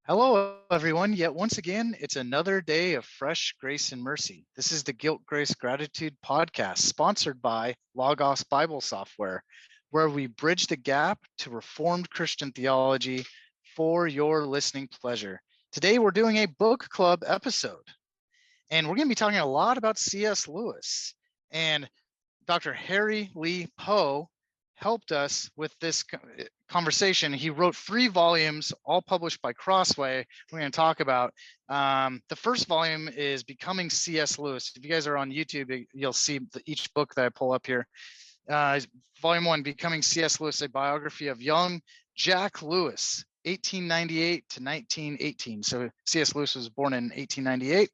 Hello, everyone. Yet once again, it's another day of fresh grace and mercy. This is the Guilt, Grace, Gratitude podcast, sponsored by Logos Bible Software, where we bridge the gap to Reformed Christian theology for your listening pleasure. Today, we're doing a book club episode, and we're going to be talking a lot about C.S. Lewis. And Dr. Harry Lee Poe helped us with this conversation. He wrote 3 volumes, all published by Crossway. We're going to talk about. The first volume is Becoming C.S. Lewis. If you guys are on YouTube, you'll see each book that I pull up here. Volume 1, Becoming C.S. Lewis, a biography of young Jack Lewis, 1898 to 1918. So C.S. Lewis was born in 1898.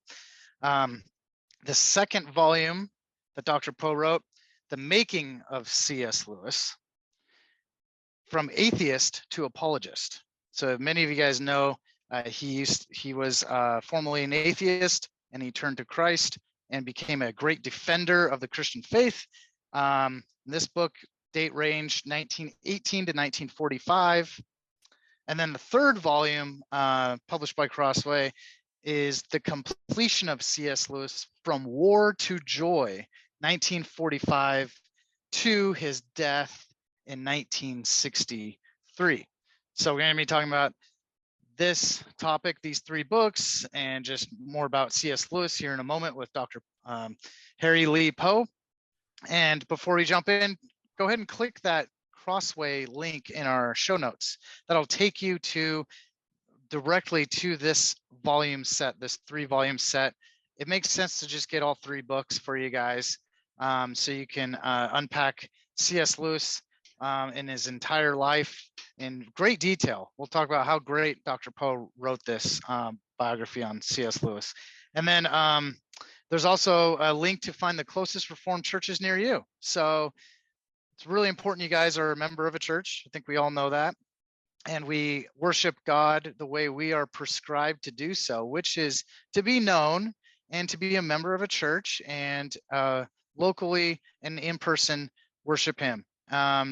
The second volume that Dr. Poe wrote, The Making of C.S. Lewis, From Atheist to Apologist. So many of you guys know he was formerly an atheist, and he turned to Christ and became a great defender of the Christian faith. This book date range 1918 to 1945. And then the third volume, published by Crossway, is The Completion of C.S. Lewis, From War to Joy, 1945 to his death in 1963. So we're going to be talking about this topic, these 3 books, and just more about C.S. Lewis here in a moment with Dr. Harry Lee Poe. And before we jump in, go ahead and click that Crossway link in our show notes. That'll take you directly to this volume set, this 3-volume set. It makes sense to just get all 3 books for you guys, so you can unpack C.S. Lewis in his entire life in great detail. We'll talk about how great Dr. Poe wrote this biography on C.S. Lewis. And then there's also a link to find the closest Reformed churches near you. So it's really important you guys are a member of a church. I think we all know that. And we worship God the way we are prescribed to do so, which is to be known and to be a member of a church and locally and in person worship him.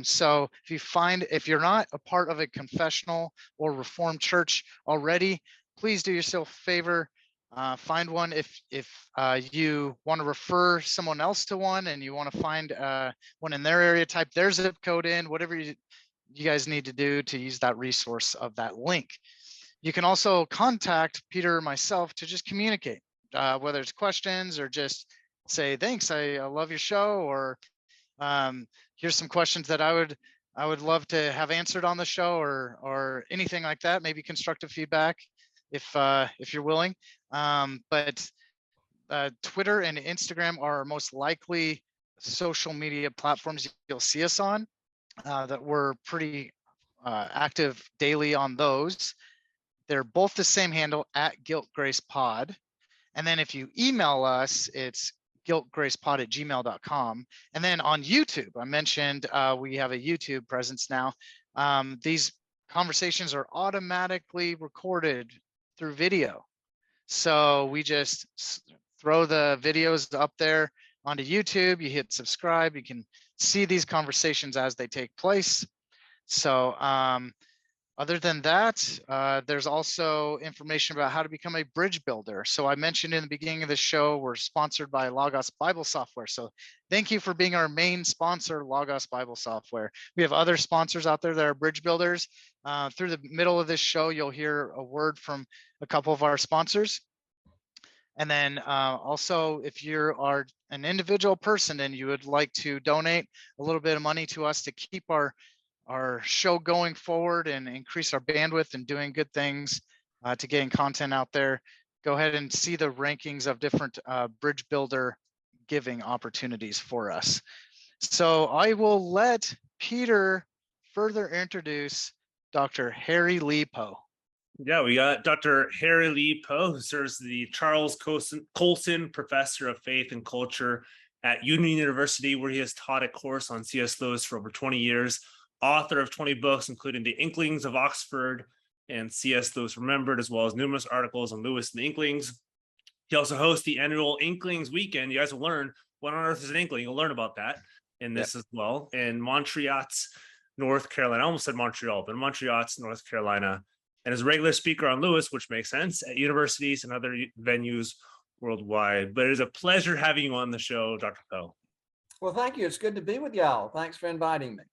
So if you're not a part of a confessional or Reformed church already, please do yourself a favor. Find one. If you want to refer someone else to one and you want to find one in their area, type their zip code in, whatever you guys need to do to use that resource of that link. You can also contact Peter or myself to just communicate, whether it's questions or just say, thanks, I love your show, or here's some questions that I would love to have answered on the show, or anything like that, maybe constructive feedback if you're willing. But Twitter and Instagram are most likely social media platforms you'll see us on. That we're pretty active daily on those. They're both the same handle, at guiltgracepod. And then if you email us, it's guiltgracepod@gmail.com. And then on YouTube, I mentioned we have a YouTube presence now. These conversations are automatically recorded through video. So we just throw the videos up there onto YouTube. You hit subscribe. You can see these conversations as they take place. So other than that, there's also information about how to become a bridge builder. So I mentioned in the beginning of the show, we're sponsored by Logos Bible Software. So thank you for being our main sponsor, Logos Bible Software. We have other sponsors out there that are bridge builders. Through the middle of this show, you'll hear a word from a couple of our sponsors. And then also, if you are an individual person and you would like to donate a little bit of money to us to keep our show going forward and increase our bandwidth and doing good things to getting content out there, go ahead and see the rankings of different bridge builder giving opportunities for us. So I will let Peter further introduce Dr. Harry Lee Poe. Yeah, we got Dr. Harry Lee Poe, who serves the Charles Colson Professor of Faith and Culture at Union University, where he has taught a course on C.S. Lewis for over 20 years, author of 20 books, including The Inklings of Oxford and C.S. Lewis Remembered, as well as numerous articles on Lewis and the Inklings. He also hosts the annual Inklings Weekend. You guys will learn what on earth is an Inkling. You'll learn about that in this as well. In Montreat, North Carolina. I almost said Montreal, but Montreat, North Carolina. and is a regular speaker on Lewis, which makes sense, at universities and other venues worldwide. But it is a pleasure having you on the show, Dr. Poe. Well, thank you. It's good to be with y'all. Thanks for inviting me.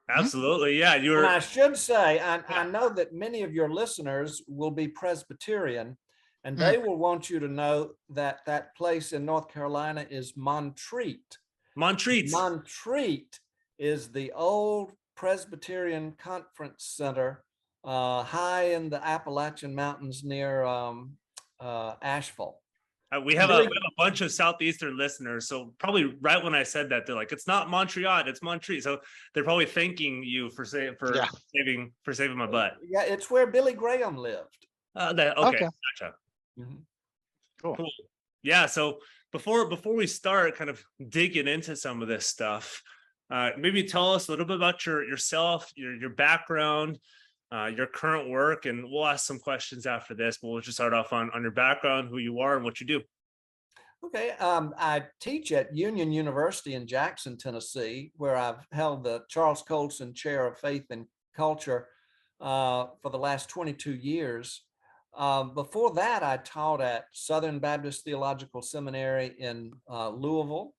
Absolutely. Yeah. And I should say, I know that many of your listeners will be Presbyterian, and they will want you to know that that place in North Carolina is Montreat. Montreat. Montreat is the old Presbyterian Conference Center high in the Appalachian Mountains near Asheville. We have a bunch of Southeastern listeners, so probably right when I said that, they're like, "It's not Montreat, it's Montreat." So they're probably thanking you for saving my butt. Yeah, it's where Billy Graham lived. Okay, gotcha. Cool. Yeah. So before we start kind of digging into some of this stuff, maybe tell us a little bit about yourself, your background, your current work, and we'll ask some questions after this, but we'll just start off on your background, who you are and what you do. Okay. I teach at Union University in Jackson, Tennessee, where I've held the Charles Colson Chair of Faith and Culture for the last 22 years. Before that, I taught at Southern Baptist Theological Seminary in Louisville,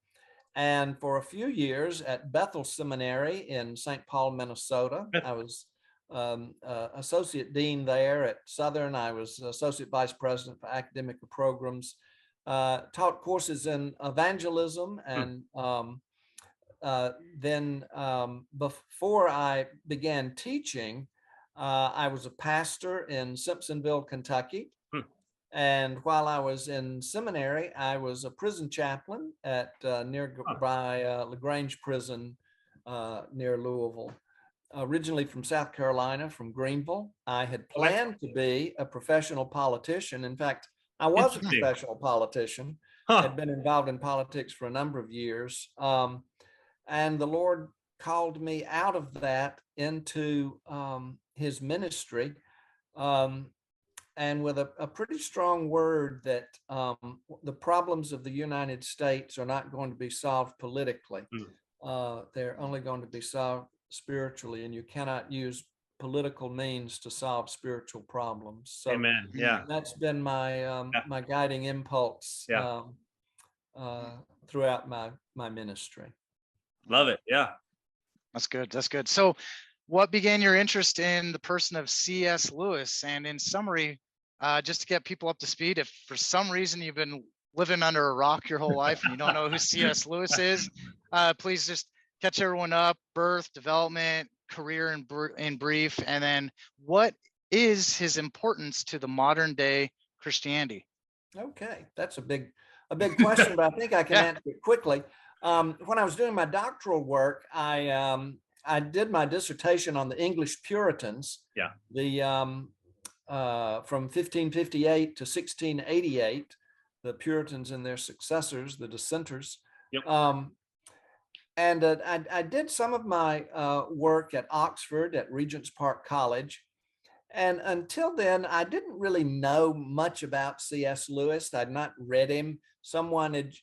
and for a few years at Bethel Seminary in St. Paul, Minnesota. I was associate dean there. At Southern, I was associate vice president for academic programs, taught courses in evangelism, and then before I began teaching, I was a pastor in Simpsonville, Kentucky. And while I was in seminary, I was a prison chaplain at nearby LaGrange Prison near Louisville. Originally from South Carolina, from Greenville. I had planned to be a professional politician. In fact, I was a professional politician, had been involved in politics for a number of years. And the Lord called me out of that into his ministry, and with a pretty strong word that the problems of the United States are not going to be solved politically. They're only going to be solved spiritually, and you cannot use political means to solve spiritual problems. So amen. Yeah, that's been my my guiding impulse throughout my ministry. Love it. Yeah, that's good. That's good. So what began your interest in the person of C.S. Lewis? And in summary, just to get people up to speed, if for some reason you've been living under a rock your whole life and you don't know who C.S. Lewis is, please just catch everyone up: birth, development, career in brief, and then what is his importance to the modern day Christianity? Okay, that's a big question, but I think I can answer it quickly. When I was doing my doctoral work, I did my dissertation on the English Puritans. Yeah. The from 1558 to 1688, the Puritans and their successors, the dissenters. Yep. And I did some of my work at Oxford at Regent's Park College. And until then, I didn't really know much about C.S. Lewis. I'd not read him. Someone had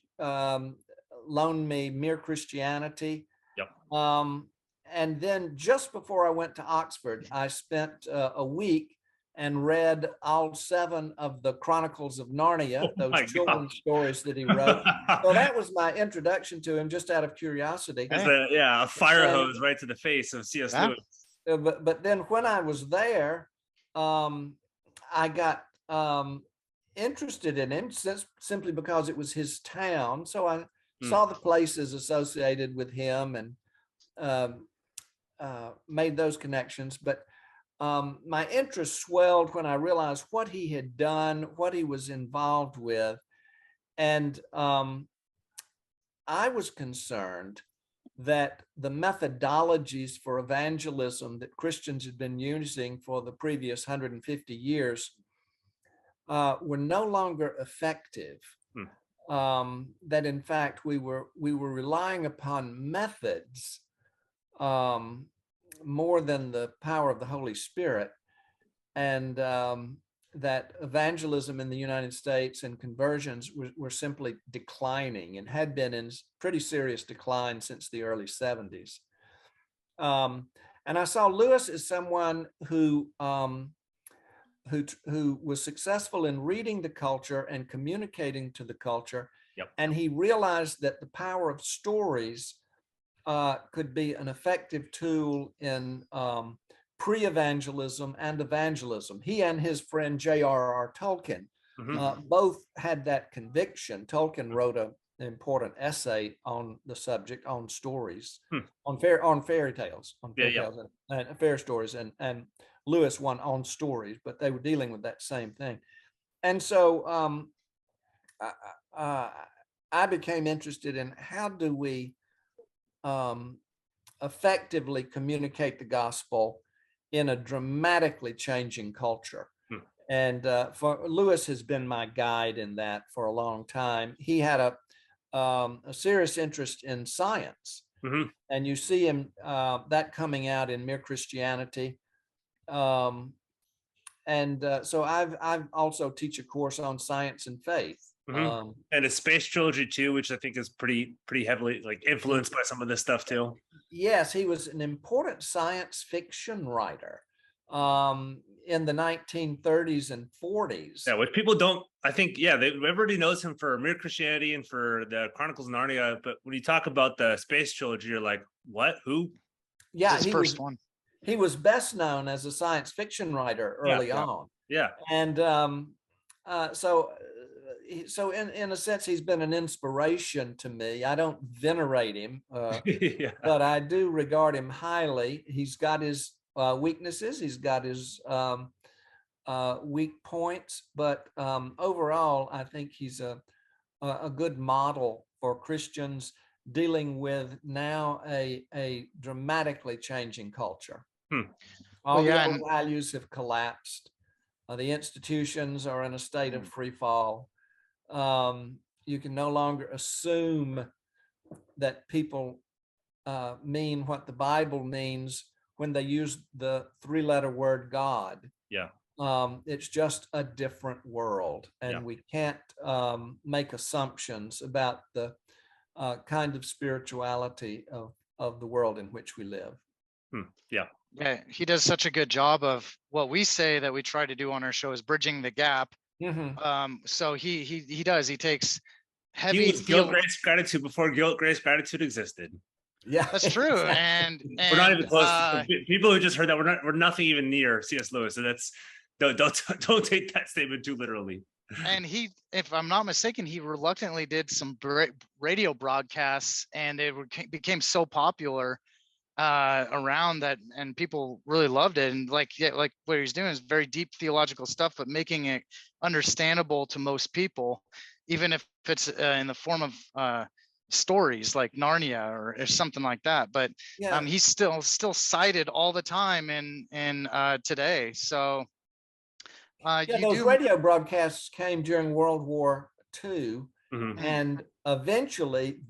loaned me Mere Christianity. Yep. And then just before I went to Oxford, I spent a week and read all 7 of the Chronicles of Narnia, those children's stories that he wrote. So that was my introduction to him, just out of curiosity. A fire hose right to the face of C.S. Lewis. But then when I was there, I got interested in him simply because it was his town. So I saw the places associated with him and made those connections. But my interest swelled when I realized what he had done, what he was involved with. And I was concerned that the methodologies for evangelism that Christians had been using for the previous 150 years were no longer effective. That in fact we were relying upon methods more than the power of the Holy Spirit, and that evangelism in the United States and conversions were simply declining and had been in pretty serious decline since the early 70s. And I saw Lewis as someone who who was successful in reading the culture and communicating to the culture. Yep. And he realized that the power of stories could be an effective tool in pre-evangelism and evangelism. He and his friend J.R.R. Tolkien both had that conviction. Tolkien wrote an important essay on the subject, on stories, on fairy tales, and fair stories, and Lewis one on stories, but they were dealing with that same thing. And so I became interested in how do we effectively communicate the gospel in a dramatically changing culture. And for Lewis has been my guide in that for a long time. He had a serious interest in science, and you see him that coming out in Mere Christianity. So I've also teach a course on science and faith. And a space trilogy too, which I think is pretty heavily like influenced by some of this stuff too. Yes, he was an important science fiction writer in the 1930s and 40s. Yeah, which people don't. I think everybody knows him for Mere Christianity and for the Chronicles of Narnia. But when you talk about the space trilogy, you're like, what? Who? Yeah, his first one. He was best known as a science fiction writer early on. Yeah. And so in a sense, he's been an inspiration to me. I don't venerate him, but I do regard him highly. He's got his weaknesses. He's got his weak points, but overall, I think he's a good model for Christians dealing with now a dramatically changing culture. All the old values have collapsed. The institutions are in a state of free fall. You can no longer assume that people mean what the Bible means when they use the three-letter word God. Yeah. It's just a different world, and we can't make assumptions about the kind of spirituality of the world in which we live. Yeah, he does such a good job of what we say that we try to do on our show is bridging the gap. So he takes heavy. He was guilt, grace, gratitude before guilt, grace, gratitude existed. Yeah, that's true. And we're not even close. People who just heard that we're nothing even near C.S. Lewis. So that's don't take that statement too literally. And he, if I'm not mistaken, he reluctantly did some radio broadcasts, and it became so popular around that, and people really loved it. And like what he's doing is very deep theological stuff, but making it understandable to most people, even if it's in the form of stories like Narnia or something like that. But he's still cited all the time in today. So those radio broadcasts came during World War II. And eventually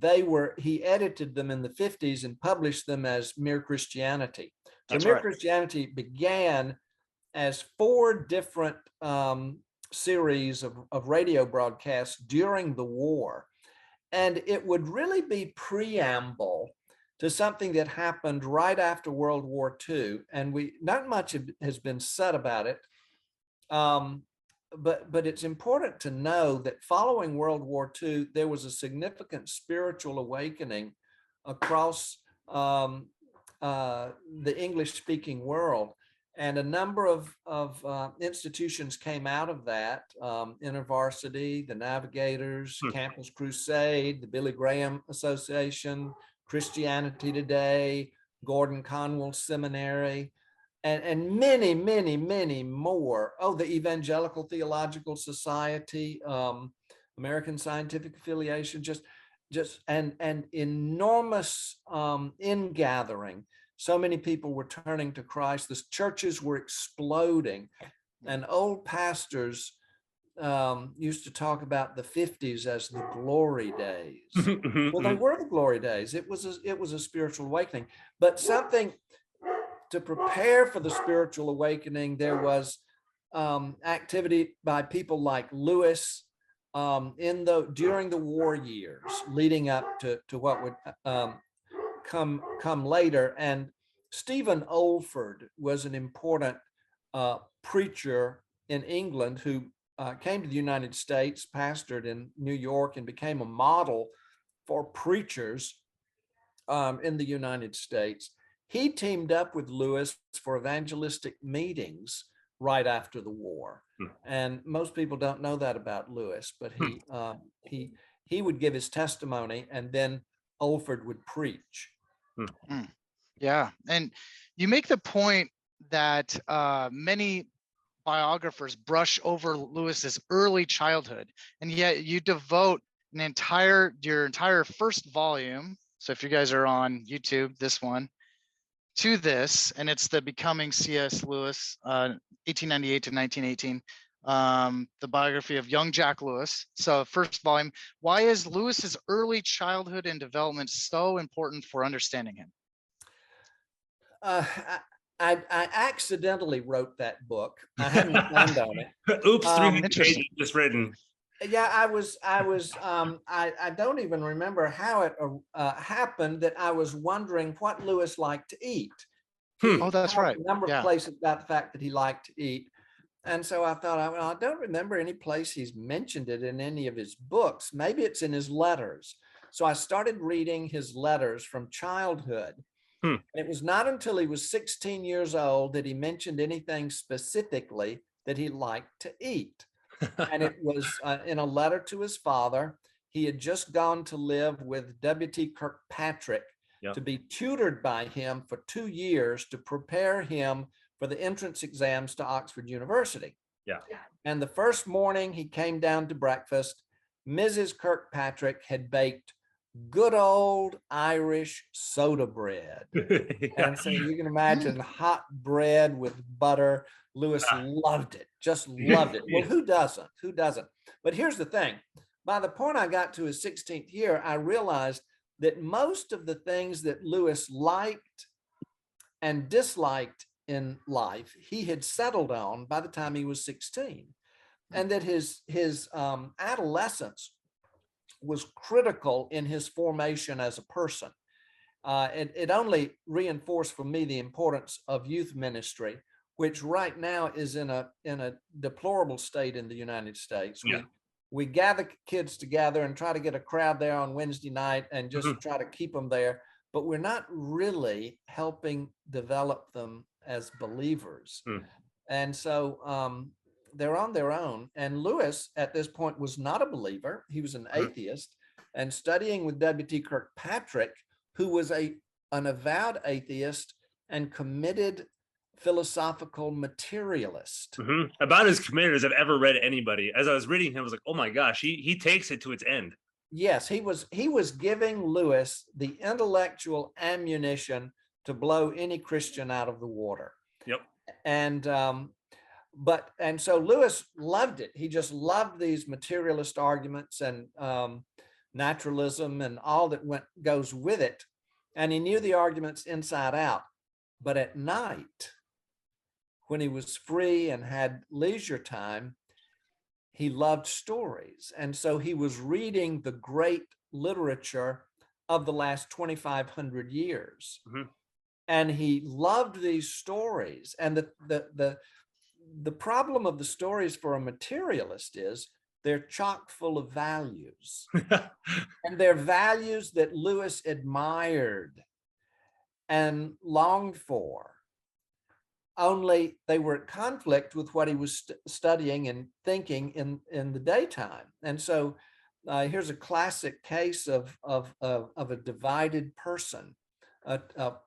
he edited them in the 50s and published them as Mere Christianity. So Mere Christianity began as 4 different series of radio broadcasts during the war. And it would really be preamble to something that happened right after World War II. And not much has been said about it. But it's important to know that following World War II, there was a significant spiritual awakening across the English-speaking world, and a number of institutions came out of that: InterVarsity, the Navigators, Campus Crusade, the Billy Graham Association, Christianity Today, Gordon Conwell Seminary. And many, many, many more. Oh, the Evangelical Theological Society, American Scientific Affiliation, just and enormous ingathering. So many people were turning to Christ. The churches were exploding, and old pastors used to talk about the 50s as the glory days. Well, they were the glory days. It was a spiritual awakening, but something. To prepare for the spiritual awakening, there was activity by people like Lewis during the war years, leading up to what would come later. And Stephen Olford was an important preacher in England who came to the United States, pastored in New York, and became a model for preachers in the United States. He teamed up with Lewis for evangelistic meetings right after the war. And most people don't know that about Lewis, but he would give his testimony, and then Olford would preach. Yeah, and you make the point that many biographers brush over Lewis's early childhood, and yet you devote your entire first volume. So if you guys are on YouTube, this one, to this, and it's the Becoming C.S. Lewis, 1898 to 1918, the biography of young Jack Lewis. So first volume. Why is Lewis's early childhood and development so important for understanding him? I accidentally wrote that book. I hadn't planned on it. Oops, 300 pages just written. Yeah, I don't even remember how it happened that I was wondering what Lewis liked to eat. Oh, that's right. A number of places about the fact that he liked to eat. And so I thought, I don't remember any place he's mentioned it in any of his books. Maybe it's in his letters. So I started reading his letters from childhood. And it was not until he was 16 years old that he mentioned anything specifically that he liked to eat. And it was in a letter to his father. He had just gone to live with W.T. Kirkpatrick to be tutored by him for 2 years to prepare him for the entrance exams to Oxford University. And the first morning he came down to breakfast, Mrs. Kirkpatrick had baked good old Irish soda bread. And so you can imagine hot bread with butter. Lewis loved it, just loved it. Well, who doesn't? Who doesn't? But here's the thing. By the point I got to his 16th year, I realized that most of the things that Lewis liked and disliked in life, he had settled on by the time he was 16. And that his adolescence was critical in his formation as a person. It only reinforced for me the importance of youth ministry, which right now is in a deplorable state in the United States. We gather kids together and try to get a crowd there on Wednesday night and just try to keep them there, but we're not really helping develop them as believers. And so they're on their own. And Lewis at this point was not a believer. He was an atheist, and studying with W.T. Kirkpatrick, who was an avowed atheist and committed philosophical materialist. About as committed as I've ever read anybody. As I was reading him, I was like, oh my gosh, he takes it to its end. Yes, he was giving Lewis the intellectual ammunition to blow any Christian out of the water. And so Lewis loved it. He just loved these materialist arguments and naturalism and all that goes with it. And he knew the arguments inside out. But at night, when he was free and had leisure time, he loved stories. And so he was reading the great literature of the last 2,500 years. And he loved these stories. And the problem of the stories for a materialist is they're chock full of values. And they're values that Lewis admired and longed for. Only they were at conflict with what he was studying and thinking in the daytime. And so here's a classic case of a divided person,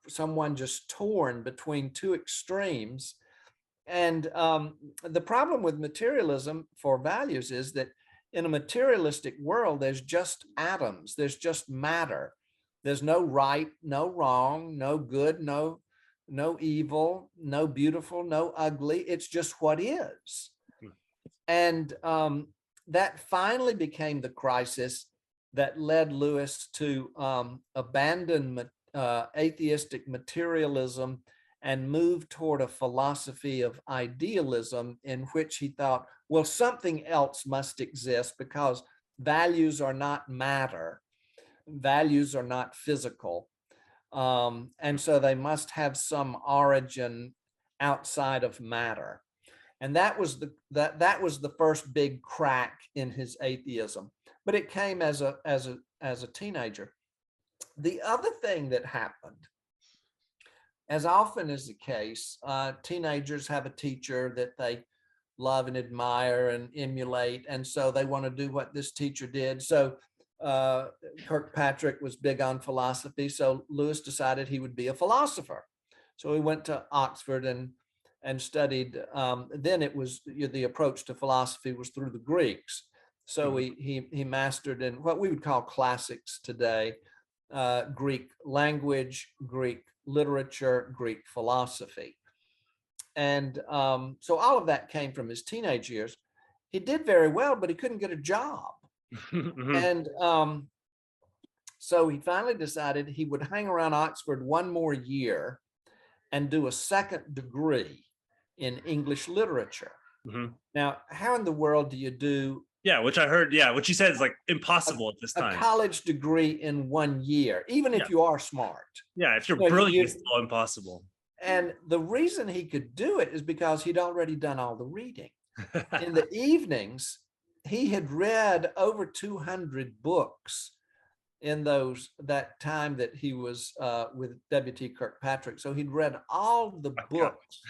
someone just torn between two extremes. And the problem with materialism for values is that in a materialistic world, there's just atoms, there's just matter. There's no right, no wrong, no good, no evil, no beautiful, no ugly. It's just what is. And that finally became the crisis that led Lewis to abandon atheistic materialism and move toward a philosophy of idealism in which he thought, well, something else must exist because values are not matter. Values are not physical. And so they must have some origin outside of matter. And that was the first big crack in his atheism. But it came as a teenager. The other thing that happened, as often is the case, teenagers have a teacher that they love and admire and emulate, and so they want to do what this teacher did. So Kirkpatrick was big on philosophy, so Lewis decided he would be a philosopher. So he went to Oxford and studied. Then it was the approach to philosophy was through the Greeks. So he mastered in what we would call classics today, Greek language, Greek literature, Greek philosophy. And so all of that came from his teenage years. He did very well, but he couldn't get a job. And so he finally decided he would hang around Oxford one more year and do a second degree in English literature. Now, how in the world do you do? Yeah, which I heard, which you said is like impossible at this time. A college degree in 1 year, even if you are smart. Yeah, if you're brilliant, it's still impossible. And the reason he could do it is because he'd already done all the reading. In the evenings, he had read over 200 books in that time that he was with W.T. Kirkpatrick. So he'd read all the books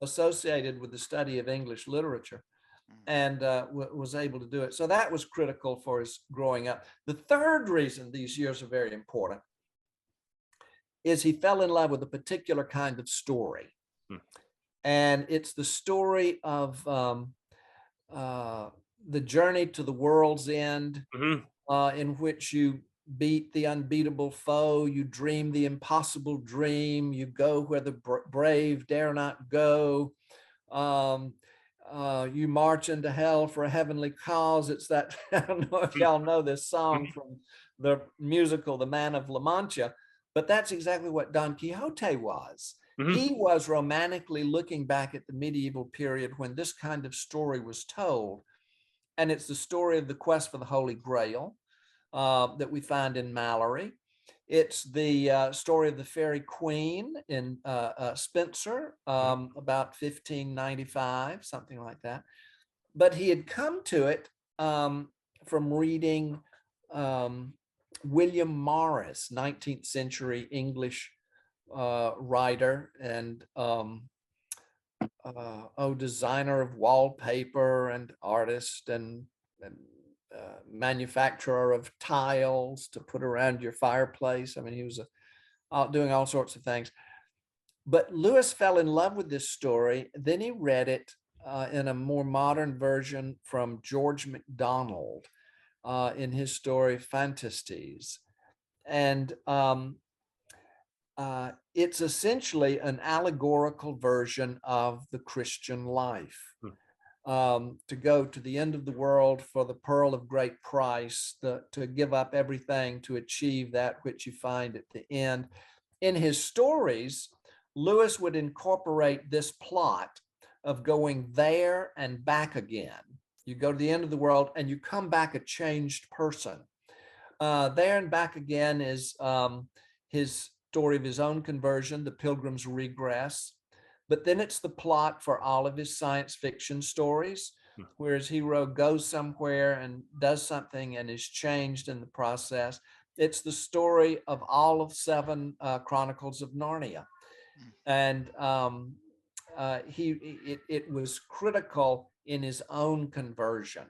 associated with the study of English literature and was able to do it. So that was critical for his growing up. The third reason these years are very important is he fell in love with a particular kind of story. And it's the story of the journey to the world's end, in which you beat the unbeatable foe, you dream the impossible dream, you go where the brave dare not go, you march into hell for a heavenly cause. It's that, I don't know if y'all know this song from the musical The Man of La Mancha, but that's exactly what Don Quixote was. He was romantically looking back at the medieval period when this kind of story was told. And it's the story of the quest for the Holy Grail that we find in Malory. It's the story of the Fairy Queen in Spenser, about 1595, something like that. But he had come to it from reading William Morris, 19th century English writer and designer of wallpaper and artist and manufacturer of tiles to put around your fireplace. I mean, he was doing all sorts of things. But Lewis fell in love with this story. Then he read it in a more modern version from George MacDonald in his story Phantastes. And it's essentially an allegorical version of the Christian life. To go to the end of the world for the pearl of great price, to give up everything to achieve that which you find at the end. In his stories, Lewis would incorporate this plot of going there and back again. You go to the end of the world and you come back a changed person. There and back again is his story of his own conversion, The Pilgrim's Regress. But then it's the plot for all of his science fiction stories, where his hero goes somewhere and does something and is changed in the process. It's the story of all of 7 Chronicles of Narnia. And it was critical in his own conversion.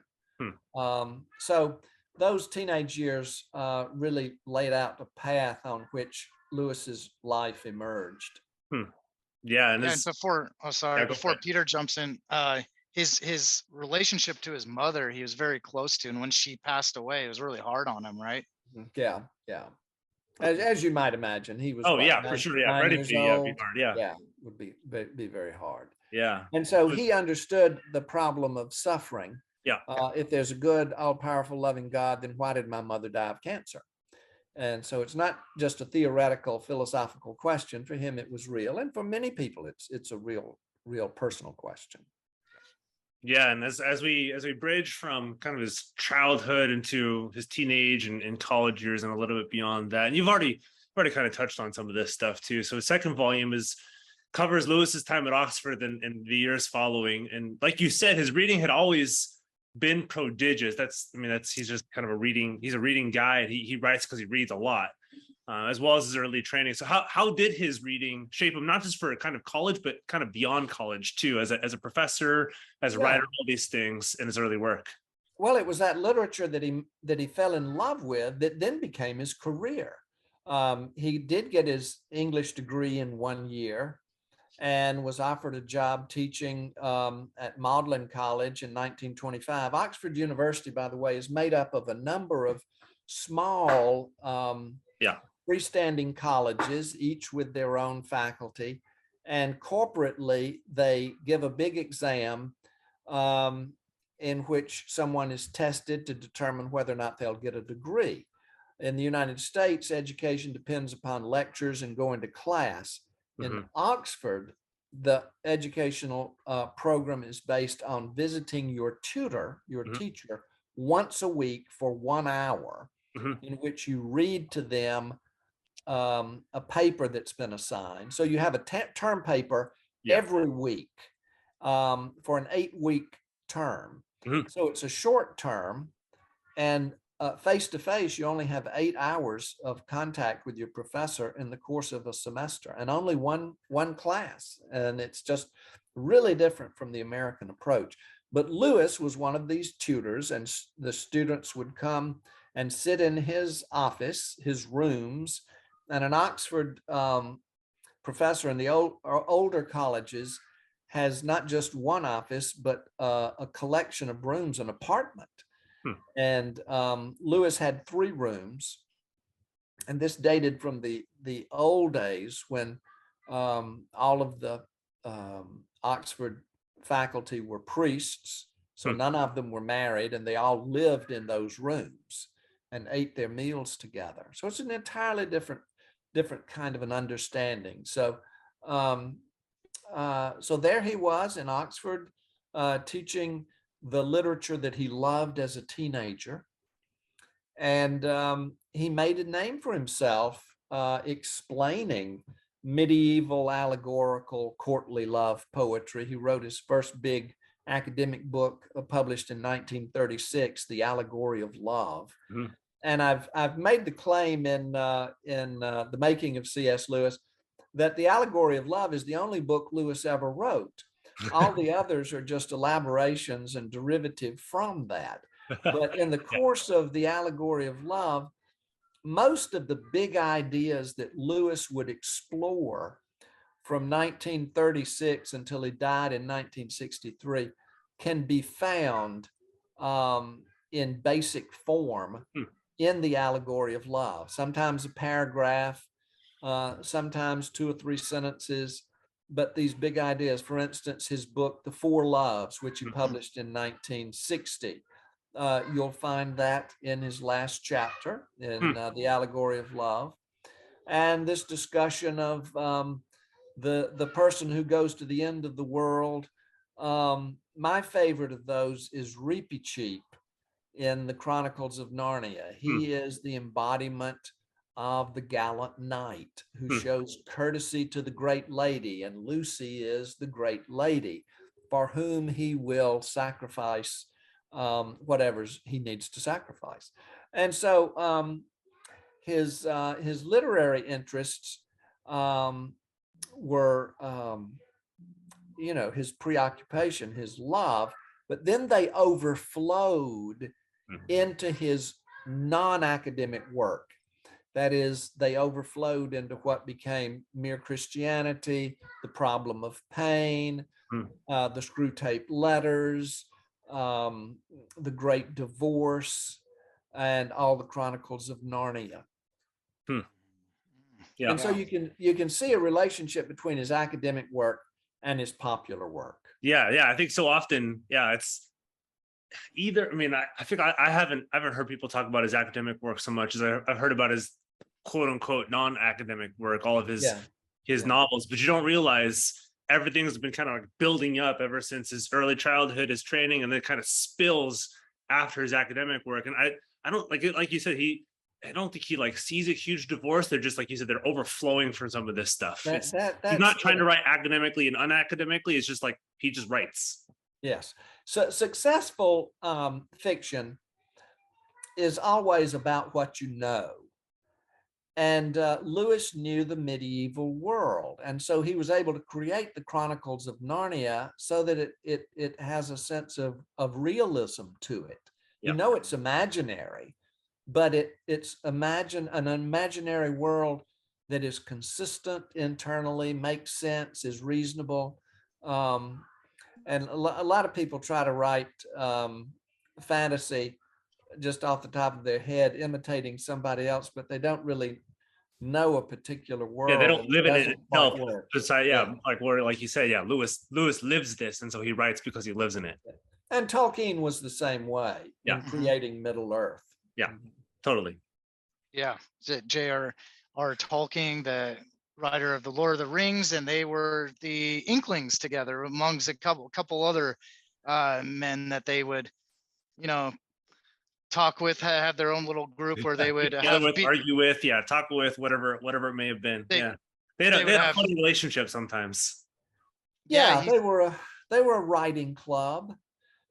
So those teenage years really laid out the path on which Lewis's life emerged. Yeah, and before Peter jumps in, his relationship to his mother, he was very close to, and when she passed away, it was really hard on him, right? Yeah. As you might imagine, he was. For sure. Yeah, ready to be hard. Yeah, would be very hard. Yeah, and so he understood the problem of suffering. Yeah. If there's a good, all-powerful, loving God, then why did my mother die of cancer? And so it's not just a theoretical, philosophical question. For him, it was real. And for many people, it's a real personal question. Yeah. And as we bridge from kind of his childhood into his teenage and college years and a little bit beyond that, and you've already kind of touched on some of this stuff too. So his second volume is covers Lewis's time at Oxford and the years following. And like you said, his reading had always been prodigious. He's just kind of he's a reading guy, and he writes because he reads a lot, as well as his early training. So how did his reading shape him, not just for kind of college, but kind of beyond college too, as a professor, as a writer, all these things in his early work? Well, it was that literature that he fell in love with that then became his career. He did get his English degree in 1 year and was offered a job teaching at Magdalen College in 1925. Oxford University, by the way, is made up of a number of small freestanding colleges, each with their own faculty. And corporately, they give a big exam in which someone is tested to determine whether or not they'll get a degree. In the United States, education depends upon lectures and going to class. In Oxford, the educational program is based on visiting your tutor, your teacher, once a week for 1 hour, in which you read to them a paper that's been assigned. So you have a term paper every week for an 8-week term. So it's a short term, and face-to-face, you only have 8 hours of contact with your professor in the course of a semester, and only one class. And it's just really different from the American approach. But Lewis was one of these tutors, and the students would come and sit in his office, his rooms. And an Oxford professor in the older colleges has not just one office, but a collection of rooms, an apartment. And Lewis had 3 rooms, and this dated from the old days when all of the Oxford faculty were priests, so none of them were married, and they all lived in those rooms and ate their meals together. So it's an entirely different kind of an understanding. So so there he was in Oxford, teaching the literature that he loved as a teenager. And he made a name for himself explaining medieval allegorical courtly love poetry. He wrote his first big academic book published in 1936, The Allegory of Love. And I've made the claim in The Making of C.S. Lewis that The Allegory of Love is the only book Lewis ever wrote. All the others are just elaborations and derivative from that. But in the course of The Allegory of Love, most of the big ideas that Lewis would explore from 1936 until he died in 1963 can be found in basic form in The Allegory of Love. Sometimes a paragraph, sometimes 2 or 3 sentences, but these big ideas. For instance, his book, The Four Loves, which he published in 1960. You'll find that in his last chapter in The Allegory of Love. And this discussion of the person who goes to the end of the world. My favorite of those is Reepicheep in the Chronicles of Narnia. He is the embodiment of the gallant knight who shows courtesy to the great lady, and Lucy is the great lady for whom he will sacrifice whatever he needs to sacrifice. And so his literary interests were his preoccupation, his love, but then they overflowed into his non-academic work. That is, they overflowed into what became Mere Christianity, The Problem of Pain, the Screwtape Letters, The Great Divorce, and all the Chronicles of Narnia. Yeah. And so you can see a relationship between his academic work and his popular work. Yeah. I think so often, it's either, I think I haven't heard people talk about his academic work so much as I've heard about his quote unquote non-academic work, all of his novels, but you don't realize everything's been kind of like building up ever since his early childhood, his training, and then kind of spills after his academic work. And I don't like you said, I don't think he like sees a huge divorce. They're just, like you said, they're overflowing for some of this stuff. That's He's not trying to write academically and unacademically. It's just like he just writes. Yes. So successful fiction is always about what you know. And Lewis knew the medieval world. And so he was able to create the Chronicles of Narnia so that it has a sense of realism to it. Yeah. You know, it's imaginary, but it's an imaginary world that is consistent internally, makes sense, is reasonable. And a lot of people try to write fantasy just off the top of their head, imitating somebody else, but they don't really know a particular world. Yeah, they don't live in it itself. Like you said, Lewis lives this, and so he writes because he lives in it. And Tolkien was the same way in creating Middle Earth. Yeah, totally. Yeah, J.R.R. Tolkien, the writer of the Lord of the Rings, and they were the Inklings together amongst a couple other men that they would, talk with, have their own little group where they would argue with, talk with, whatever it may have been. They had a funny relationship sometimes. They were a writing club.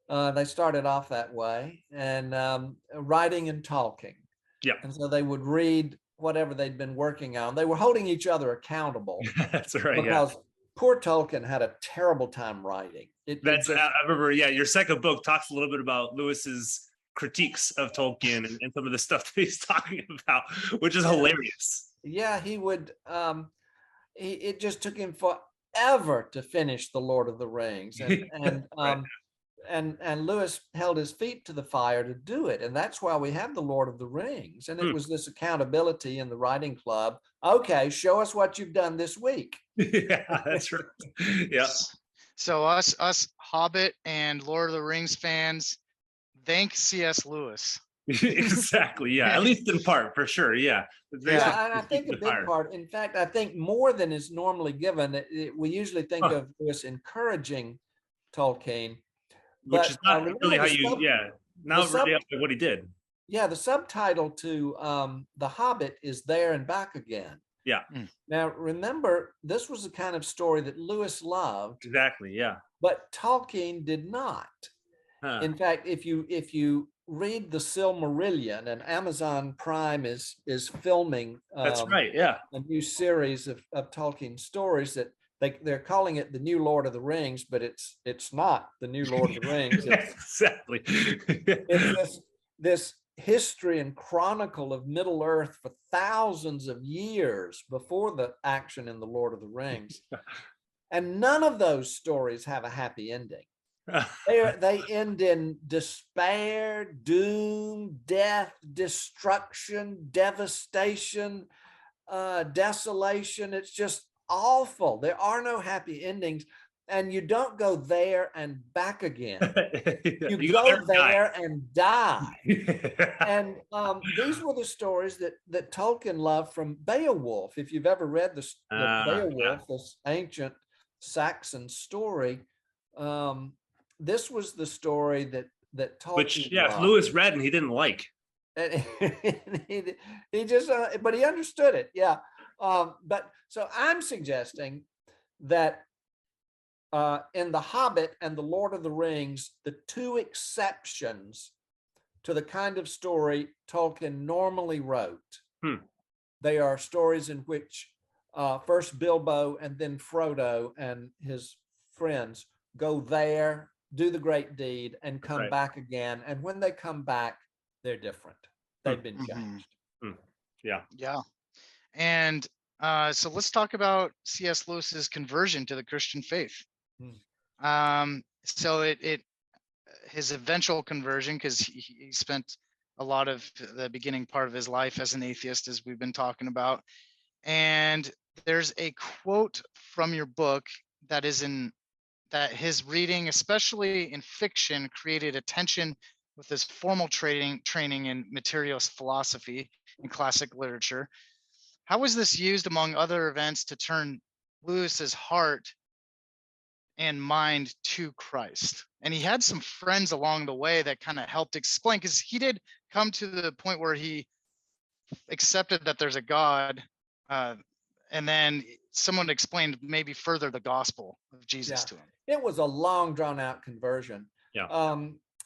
They started off that way, and writing and talking. Yeah. And so they would read whatever they'd been working on. They were holding each other accountable. That's right. Because poor Tolkien had a terrible time writing. I remember. Yeah, your second book talks a little bit about Lewis's critiques of Tolkien and some of the stuff that he's talking about, which is hilarious. Yeah, he would. It just took him forever to finish The Lord of the Rings, and right. And Lewis held his feet to the fire to do it, and that's why we have The Lord of the Rings. And it was this accountability in the writing club. Okay, show us what you've done this week. Yeah, that's right. Yeah. So us Hobbit and Lord of the Rings fans, thank C.S. Lewis. Exactly. Yeah. At least in part, for sure. Yeah. Yeah, and I think a big part, in fact, I think more than is normally given, we usually think of Lewis encouraging Tolkien. Which is not really how you, not really what he did. Yeah, the subtitle to The Hobbit is There and Back Again. Yeah. Now, remember, this was the kind of story that Lewis loved. Exactly, yeah. But Tolkien did not. Huh. In fact, if you read the Silmarillion, and Amazon Prime is filming that's right, yeah, a new series of Tolkien stories that they're calling it the New Lord of the Rings, but it's not the New Lord of the Rings. Exactly. It's this history and chronicle of Middle Earth for thousands of years before the action in the Lord of the Rings. And none of those stories have a happy ending. They end in despair, doom, death, destruction, devastation, desolation. It's just awful. There are no happy endings, and you don't go there and back again. You go there and die. And these were the stories that Tolkien loved from Beowulf. If you've ever read the Beowulf, this ancient Saxon story, this was the story that Tolkien loved. Lewis read and he didn't like. And he just, but he understood it. Yeah. But so I'm suggesting that in The Hobbit and The Lord of the Rings, the two exceptions to the kind of story Tolkien normally wrote, they are stories in which first Bilbo and then Frodo and his friends go there, do the great deed, and come back again. And when they come back, they're different. They've been changed. Yeah. Yeah. And so let's talk about C.S. Lewis's conversion to the Christian faith. So his eventual conversion, because he spent a lot of the beginning part of his life as an atheist, as we've been talking about. And there's a quote from your book that his reading, especially in fiction, created a tension with his formal training in materialist philosophy and classic literature. How was this used among other events to turn Lewis's heart and mind to Christ? And he had some friends along the way that kind of helped explain, because he did come to the point where he accepted that there's a God, and then someone explained maybe further the gospel of Jesus to him. It was a long, drawn out conversion. Yeah.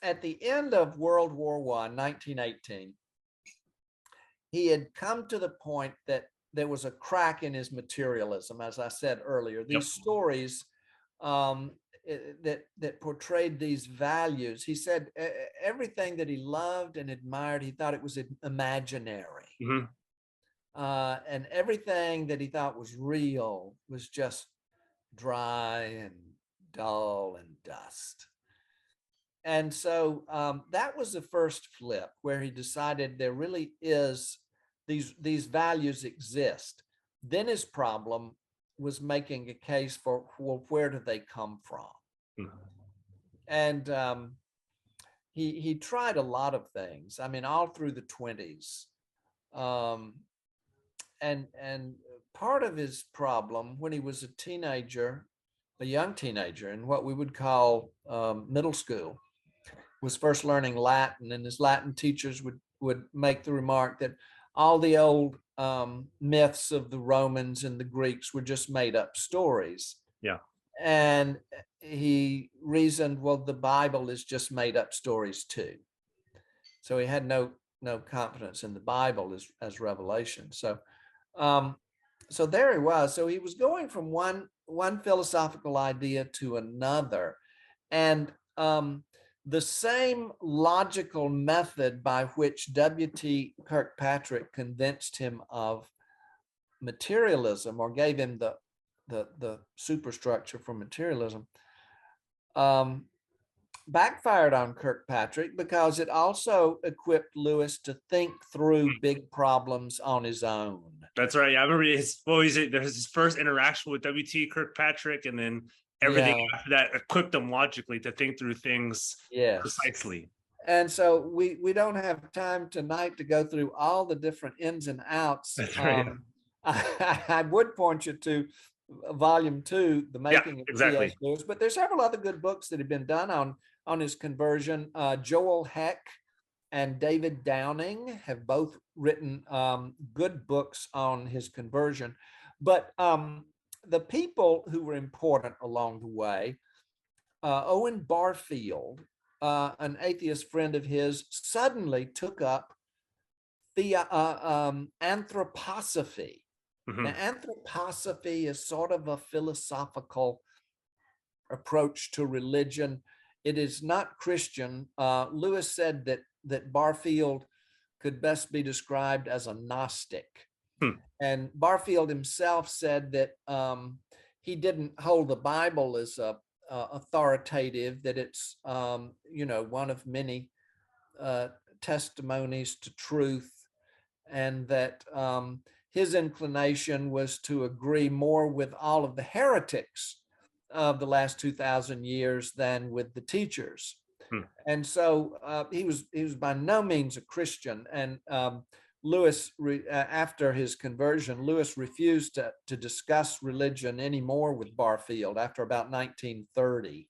At the end of World War I, 1918, he had come to the point that there was a crack in his materialism, as I said earlier. These stories that portrayed these values. He said everything that he loved and admired, he thought it was imaginary. And everything that he thought was real was just dry and dull and dust. And so that was the first flip, where he decided there really is, these values exist. Then his problem was making a case for, well, where do they come from? And he tried a lot of things. I mean, all through the 20s. And part of his problem when he was a teenager, a young teenager in what we would call middle school, was first learning Latin, and his Latin teachers would make the remark that all the old myths of the Romans and the Greeks were just made up stories. Yeah. And he reasoned, well, the Bible is just made up stories too. So he had no confidence in the Bible as revelation. So so there he was. So he was going from one philosophical idea to another, and the same logical method by which W.T. Kirkpatrick convinced him of materialism, or gave him the superstructure for materialism, backfired on Kirkpatrick, because it also equipped Lewis to think through big problems on his own. That's right. Yeah, I remember there's his first interaction with W.T. Kirkpatrick, and then everything after that equipped him logically to think through things precisely. And so we don't have time tonight to go through all the different ins and outs. That's right. I would point you to volume 2, The Making of C.S. Lewis, but there's several other good books that have been done on his conversion. Joel Heck and David Downing have both written good books on his conversion. But the people who were important along the way, Owen Barfield, an atheist friend of his, suddenly took up the anthroposophy. Now, anthroposophy is sort of a philosophical approach to religion. It is not Christian. Lewis said that Barfield could best be described as a Gnostic. And Barfield himself said that he didn't hold the Bible as authoritative, that it's one of many testimonies to truth, and that his inclination was to agree more with all of the heretics of the last 2,000 years than with the teachers. And so he was by no means a Christian. And Lewis, after his conversion, Lewis refused to discuss religion anymore with Barfield after about 1930.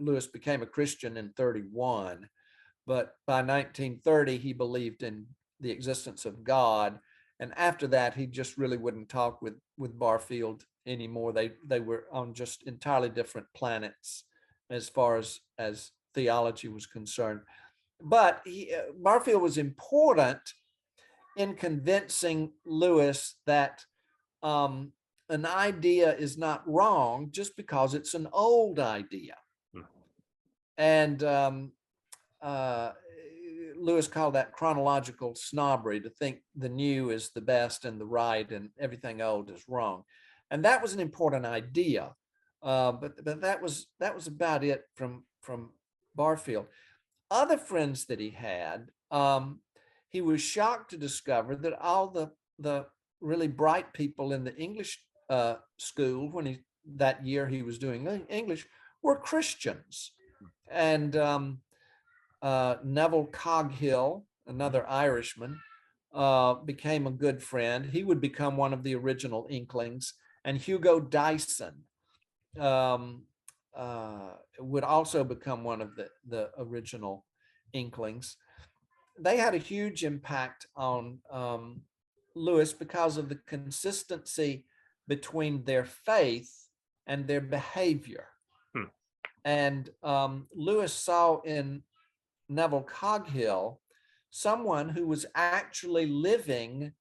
Lewis became a Christian in 31, but by 1930 he believed in the existence of God, and after that he just really wouldn't talk with Barfield anymore. They were on just entirely different planets as far as theology was concerned. But Barfield was important in convincing Lewis that an idea is not wrong just because it's an old idea. And Lewis called that chronological snobbery, to think the new is the best and the right and everything old is wrong. And that was an important idea. But that was about it from Barfield. Other friends that he had, he was shocked to discover that all the really bright people in the English school, that year he was doing English, were Christians. And Neville Coghill, another Irishman, became a good friend. He would become one of the original Inklings. And Hugo Dyson would also become one of the original Inklings. they had a huge impact on Lewis because of the consistency between their faith and their behavior. And Lewis saw in Neville Coghill someone who was actually living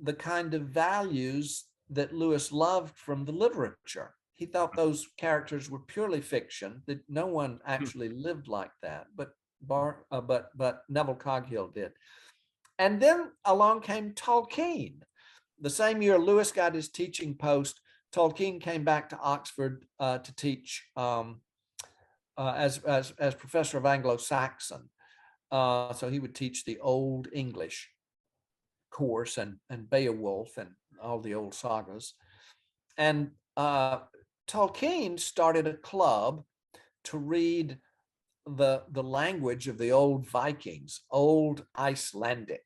the kind of values that Lewis loved from the literature. He thought those characters were purely fiction, that no one actually lived like that, but Neville Coghill did. And then along came Tolkien. The same year Lewis got his teaching post, Tolkien came back to Oxford to teach as professor of Anglo-Saxon. So he would teach the Old English course and Beowulf and all the old sagas. And Tolkien started a club to read the language of the old Vikings, old Icelandic.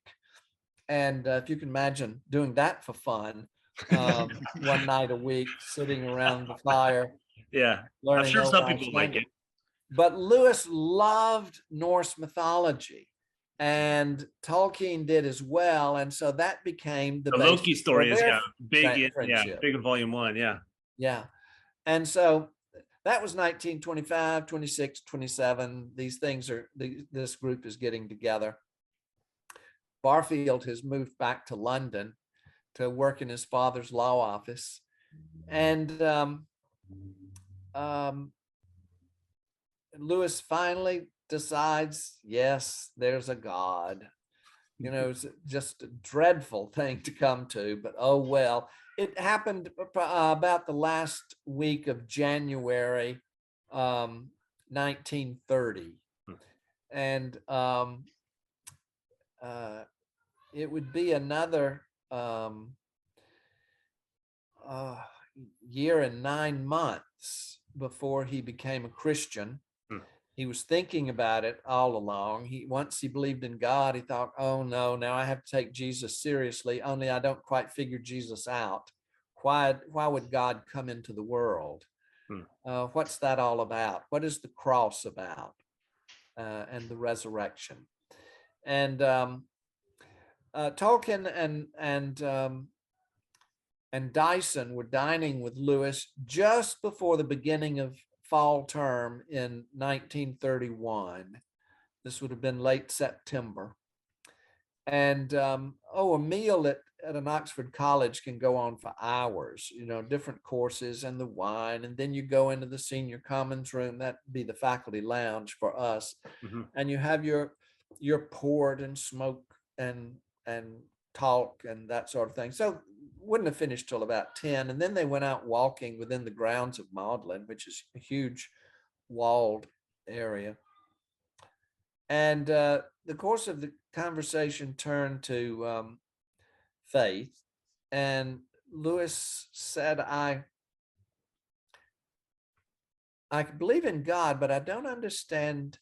And if you can imagine doing that for fun, one night a week, sitting around the fire. Yeah, I'm learning sure old some people like Icelandic. it. But Lewis loved Norse mythology, and Tolkien did as well. And so that became the Loki story is big friendship. Big in volume 1. Yeah. And so that was 1925, 26, 27. These things are, this group is getting together. Barfield has moved back to London to work in his father's law office. And Lewis finally decides, yes, there's a God. You know, it's just a dreadful thing to come to, but oh well. It happened about the last week of January 1930. And it would be another year and 9 months before he became a Christian. He was thinking about it all along. Once he believed in God, he thought, oh no, now I have to take Jesus seriously, only I don't quite figure Jesus out. Why would God come into the world? What's that all about? What is the cross about? And the resurrection. And Tolkien and Dyson were dining with Lewis just before the beginning of fall term in 1931. This would have been late September. And a meal at an Oxford college can go on for hours, you know, different courses and the wine. And then you go into the senior commons room, that'd be the faculty lounge for us. And you have your port and smoke and talk and that sort of thing. So wouldn't have finished till about 10. And then they went out walking within the grounds of Magdalen, which is a huge walled area. And the course of the conversation turned to faith. And Lewis said, I believe in God, but I don't understand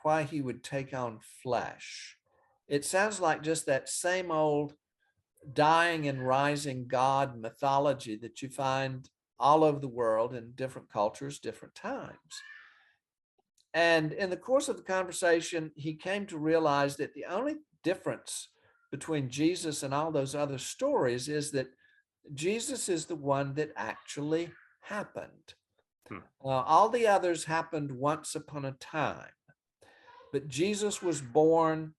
why he would take on flesh. It sounds like just that same old dying and rising God mythology that you find all over the world in different cultures, different times. And in the course of the conversation, he came to realize that the only difference between Jesus and all those other stories is that Jesus is the one that actually happened. All the others happened once upon a time, but Jesus was born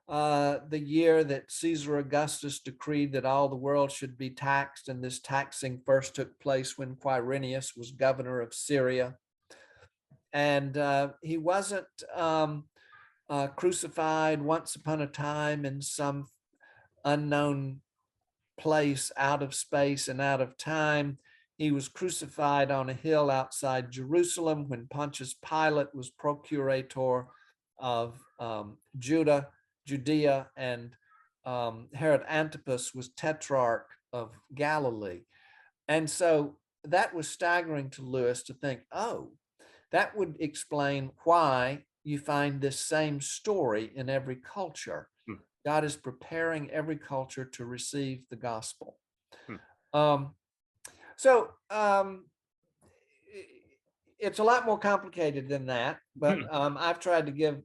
the year that Caesar Augustus decreed that all the world should be taxed, and this taxing first took place when Quirinius was governor of Syria. And he wasn't crucified once upon a time in some unknown place out of space and out of time. He was crucified on a hill outside Jerusalem when Pontius Pilate was procurator of Judea, and Herod Antipas was tetrarch of Galilee. And so that was staggering to Lewis to think, oh, that would explain why you find this same story in every culture. God is preparing every culture to receive the gospel. It's a lot more complicated than that, but I've tried to give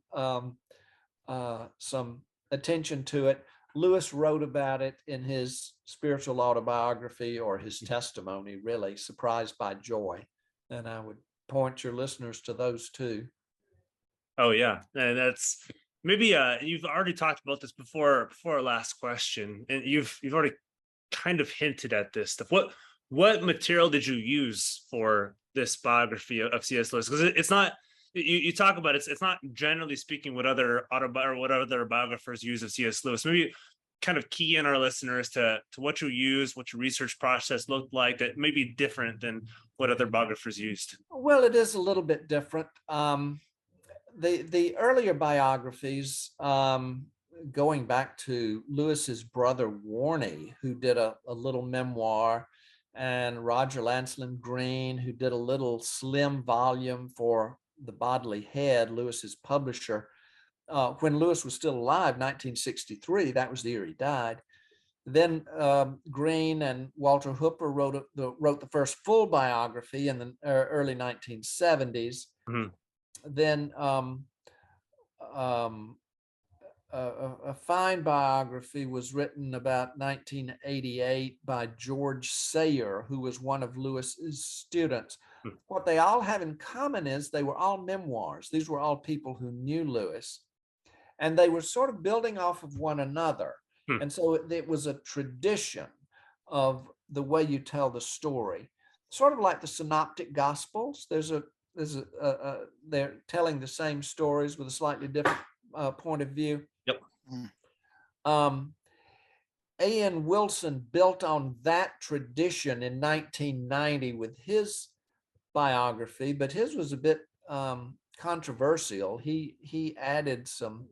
some attention to it. Lewis wrote about it in his spiritual autobiography, or his testimony, really, Surprised by Joy. And I would point your listeners to those two. Oh yeah, and that's maybe you've already talked about this before our last question, and you've already kind of hinted at this stuff. What material did you use for this biography of C.S. Lewis? Because it's not, you talk about it, it's not generally speaking what other biographers use of C.S. Lewis. Maybe kind of key in our listeners to what you use, what your research process looked like that may be different than what other biographers used. Well, it is a little bit different. The earlier biographies, going back to Lewis's brother Warney, who did a little memoir, and Roger Lancelin Green, who did a little slim volume for The Bodily Head, Lewis's publisher, when Lewis was still alive, 1963. That was the year he died. Then Green and Walter Hooper wrote the first full biography in the early 1970s. Mm-hmm. Then a fine biography was written about 1988 by George Sayer, who was one of Lewis's students. Mm-hmm. What they all have in common is they were all memoirs. These were all people who knew Lewis, and they were sort of building off of one another. Mm-hmm. And so it was a tradition of the way you tell the story, sort of like the Synoptic Gospels. They're telling the same stories with a slightly different point of view. Yep. A.N. Wilson built on that tradition in 1990 with his biography, but his was a bit controversial. He added some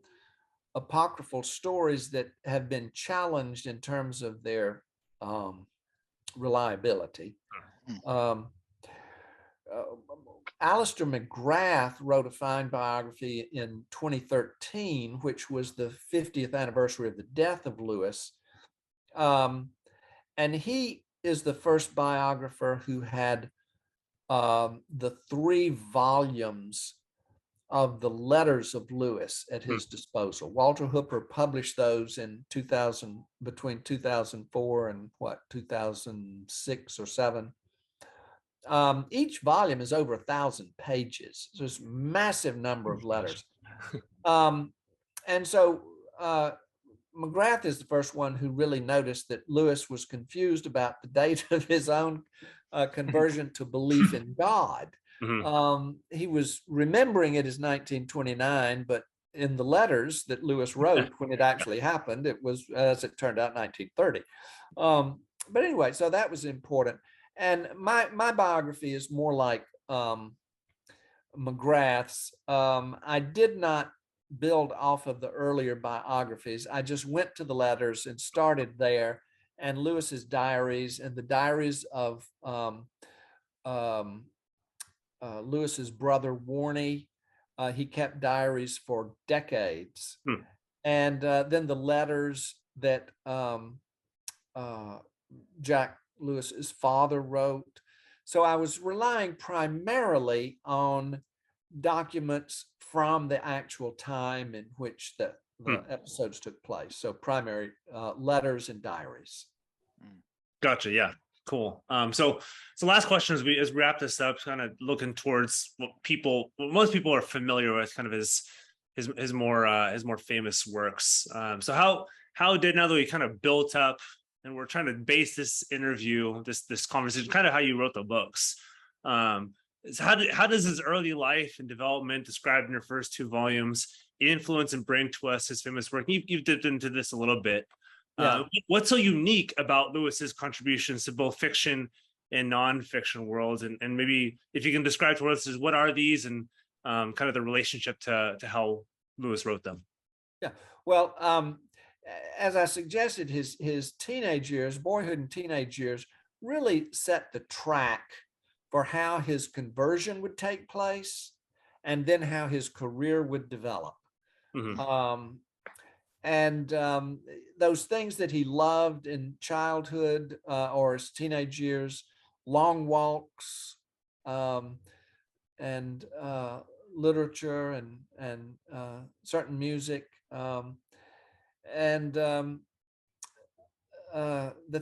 apocryphal stories that have been challenged in terms of their reliability. Alistair McGrath wrote a fine biography in 2013, which was the 50th anniversary of the death of Lewis. And he is the first biographer who had the 3 volumes of the letters of Lewis at his disposal. Walter Hooper published those in between 2004 and 2006 or 7. Each volume is over 1,000 pages. So it's a massive number of letters. And so McGrath is the first one who really noticed that Lewis was confused about the date of his own conversion to belief in God. Mm-hmm. He was remembering it as 1929, but in the letters that Lewis wrote when it actually happened, it was, as it turned out, 1930. But anyway, so that was important. And my biography is more like McGrath's. I did not build off of the earlier biographies. I just went to the letters and started there, and Lewis's diaries and the diaries of Lewis's brother Warney. He kept diaries for decades. And then the letters that Jack Lewis's father wrote. So I was relying primarily on documents from the actual time in which the episodes took place. So primary letters and diaries. Gotcha. Yeah. Cool. So last question as we wrap this up, kind of looking towards what most people are familiar with, kind of his more famous works. So how did, now that we kind of built up and we're trying to base this interview, this conversation, kind of how you wrote the books. So how does his early life and development, described in your first 2 volumes, influence and bring to us his famous work? You've dipped into this a little bit. Yeah. What's so unique about Lewis's contributions to both fiction and non-fiction worlds? And maybe if you can describe to us, what are these, and kind of the relationship to how Lewis wrote them? Yeah. Well, as I suggested, his teenage years, boyhood and teenage years, really set the track for how his conversion would take place, and then how his career would develop. Mm-hmm. Those things that he loved in childhood or his teenage years, long walks, and literature, and certain music, and the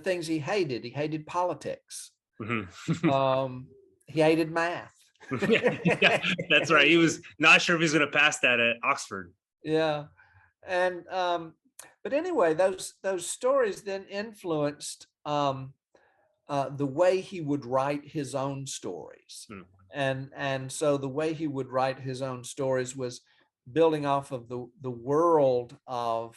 things he hated politics. He hated math. Yeah, that's right. He was not sure if he was going to pass that at Oxford. Yeah. And but anyway, those stories then influenced the way he would write his own stories. And so the way he would write his own stories was building off of the world of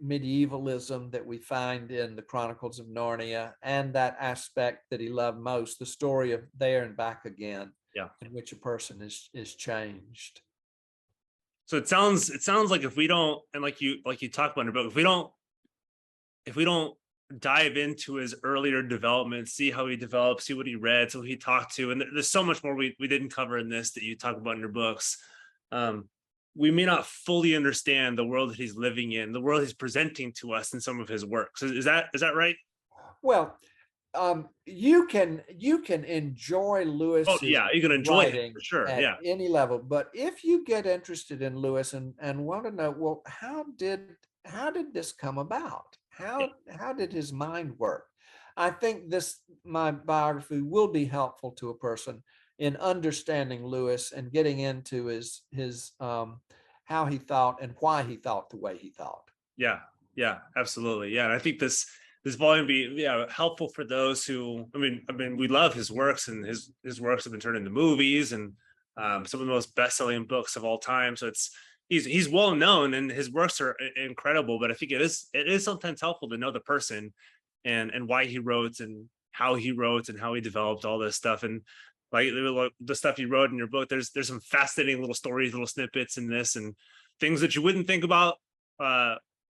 medievalism that we find in the Chronicles of Narnia, and that aspect that he loved most, the story of there and back again, in which a person is changed. So it sounds like if we don't, and like you talked about in your book, if we don't dive into his earlier development, see how he developed, see what he read, so he talked to, and there's so much more we didn't cover in this that you talk about in your books. We may not fully understand the world that he's living in, the world he's presenting to us in some of his works. Is that right? Well, you can enjoy Lewis. Oh yeah, you can enjoy it for sure. At any level. But if you get interested in Lewis and want to know, well, how did this come about? How did his mind work? I think my biography will be helpful to a person in understanding Lewis and getting into his how he thought and why he thought the way he thought. Yeah, absolutely. Yeah, and I think this volume be helpful for those who, I mean, we love his works, and his works have been turned into movies and some of the most best-selling books of all time. So he's well known and his works are incredible. But I think it is sometimes helpful to know the person and why he wrote and how he wrote and how he developed all this stuff. And like the stuff you wrote in your book, there's some fascinating little stories, little snippets in this, and things that you wouldn't think about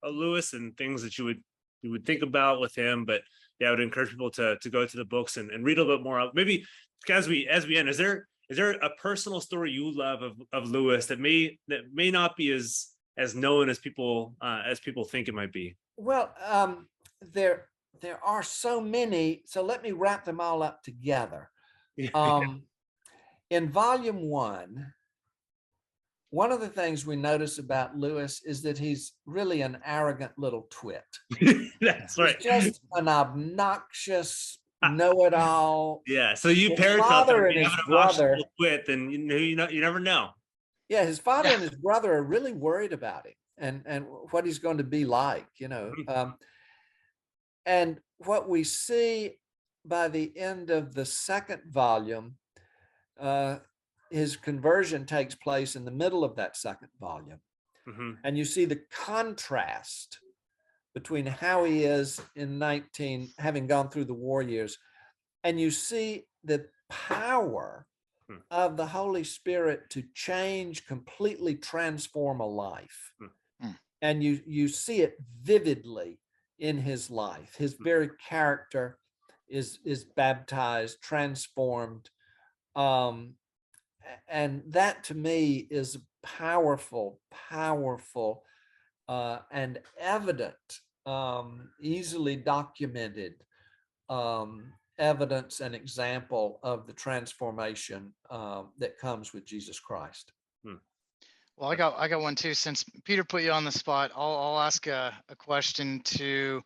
Lewis, and things that you would think about with him. But yeah, I would encourage people to go to the books and read a little bit more. Maybe as we end, is there a personal story you love of Lewis that may not be as known as people think it might be? Well, there are so many, so let me wrap them all up together. In volume one of the things we notice about Lewis is that he's really an arrogant little twit. That's right. He's just an obnoxious know-it-all. Yeah. So you parents out there, you have an obnoxious twit, then you never know. Yeah, his father and his brother are really worried about him and what he's going to be like, and what we see by the end of the second volume, his conversion takes place in the middle of that second volume. And you see the contrast between how he is in having gone through the war years, and you see the power of the Holy Spirit to completely transform a life. And you see it vividly in his life. His very character is baptized, transformed. And that to me is powerful, and evident, easily documented evidence and example of the transformation that comes with Jesus Christ. Well, I got one too. Since Peter put you on the spot, I'll ask a question to,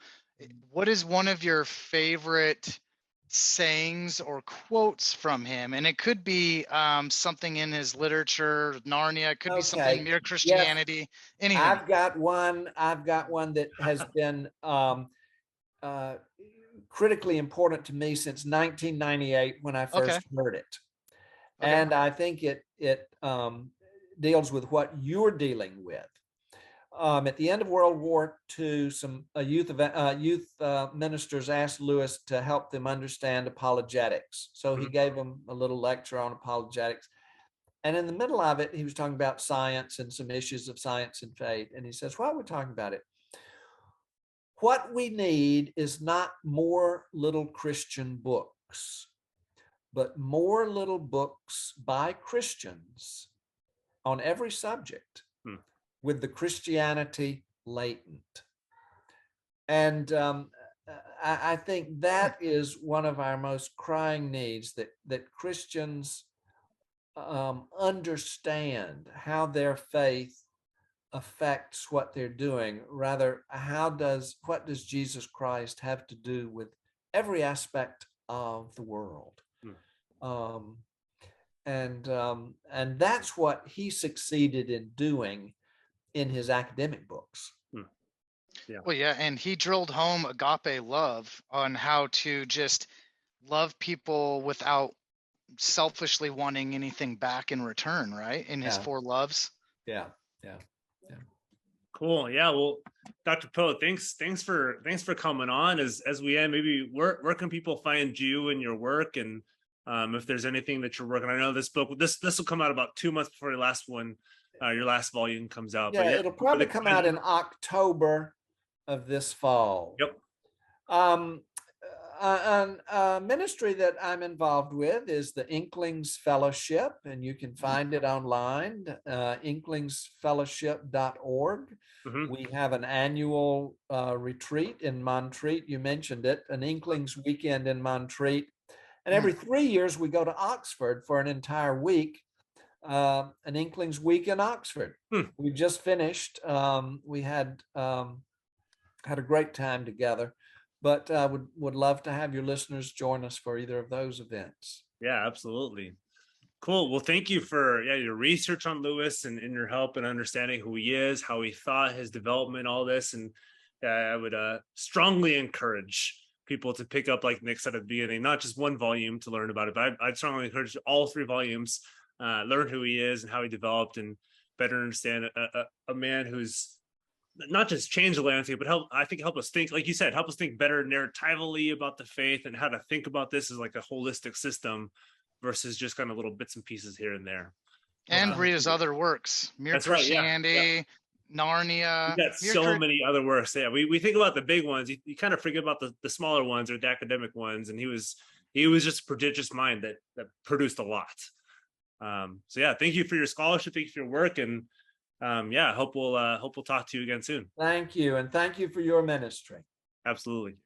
what is one of your favorite sayings or quotes from him? And it could be something in his literature, Narnia, it could be something mere Christianity, anything. I've got one that has been critically important to me since 1998 when I first heard it. And I think it deals with what you're dealing with. At the end of World War II, some youth ministers asked Lewis to help them understand apologetics. So he gave them a little lecture on apologetics. And in the middle of it, he was talking about science and some issues of science and faith. And he says, while we're talking about it, what we need is not more little Christian books, but more little books by Christians on every subject with the Christianity latent. And I think that is one of our most crying needs, that Christians understand how their faith affects what they're doing. Rather, what does Jesus Christ have to do with every aspect of the world? And that's what he succeeded in doing in his academic books. Yeah. Well, yeah, and he drilled home agape love on how to just love people without selfishly wanting anything back in return, right? In his 4 loves. Yeah. Cool. Yeah. Well, Dr. Poe, thanks for coming on. As we end, maybe where can people find you and your work, and if there's anything that you're working on? I know this book, this will come out about 2 months before your last one, your last volume comes out. Yeah, it'll probably come out in October of this fall. Yep. A ministry that I'm involved with is the Inklings Fellowship, and you can find it online, inklingsfellowship.org. We have an annual retreat in Montreat. You mentioned it, an Inklings Weekend in Montreat. And every 3 years, we go to Oxford for an entire week, an Inklings Week in Oxford. We just finished. We had a great time together. But I would love to have your listeners join us for either of those events. Yeah, absolutely. Cool. Well, thank you for your research on Lewis and your help in understanding who he is, how he thought, his development, all this. And I would strongly encourage people to pick up, like Nick said at the beginning, not just one volume to learn about it, but I'd strongly encourage all 3 volumes, learn who he is and how he developed, and better understand a man who's not just change the landscape, but help us think, like you said, help us think better narratively about the faith and how to think about this as like a holistic system versus just kind of little bits and pieces here and there. And read his other works, Mere Christianity, Narnia. We've got so many other works. Yeah, we think about the big ones. You kind of forget about the smaller ones or the academic ones. And he was just a prodigious mind that produced a lot. So yeah, thank you for your scholarship. Thank you for your work. And hope we'll talk to you again soon. Thank you. And thank you for your ministry. Absolutely.